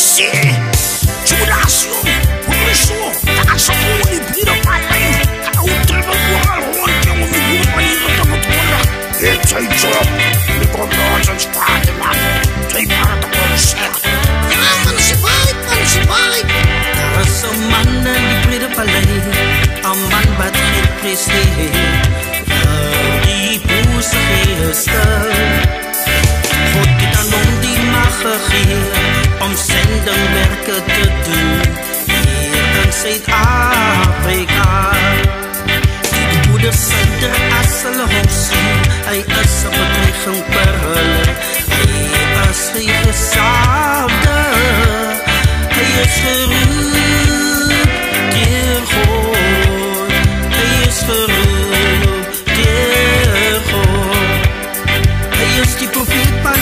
Si Judas yun, Puriso, taas ako ulibira palay, kautre ng bural, huwag kang umiguro panirot ang utwala. Sa'y sarap, likondaan sa spate lang, sa'y para tapos siya. Manasibay. Rasaman na libre palay, aman ba't hiprisi, di po sa kiyasta. Goed dit aan om die magiging, om zending werken te doen, hier in Zuid-Afrika. Die moeders uit de assele homsien, hy is een bedreiging per hulle, hy is die gesaafde, hy is geroep deur God, hy is geroep deur God, hy is die profeet van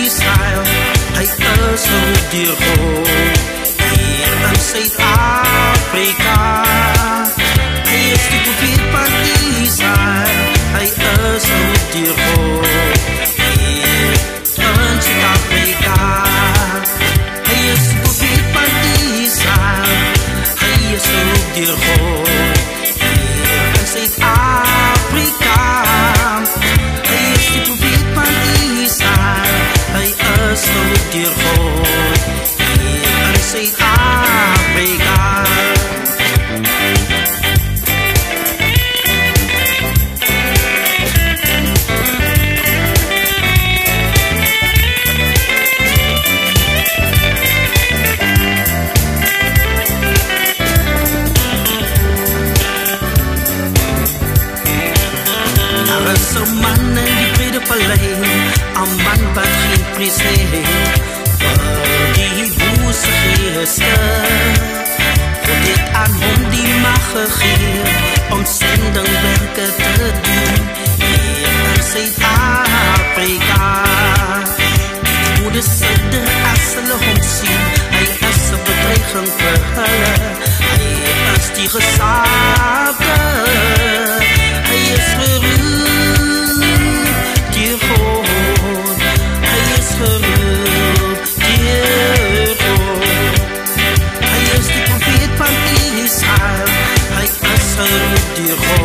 Israel, hy is geroep deur God, hier in Zuid-Afrika. Hy is die profeet van Israel, hy is geroep deur God, hier in Zuid-Afrika. Hy is die profeet van Israel, hy is geroep deur God, hier in Zuid-Afrika. Hy is die profeet van Israel, hy is geroep deur God, hier in Zuid-Afrika. Een man in die brede paleis, een man wat geen prijs heeft, voor die boze geesten. God het aan hom die mag gegeven, om zendingwerken te doen, hier in Zuid-Afrika. Die moeders uit de assele hom zien, hy is een bedreiging vir hulle, hy is die gesaafde, hy is geroep deur God, hy is geroep deur God, hy is die profeet van Israel, hy is geroep deur God.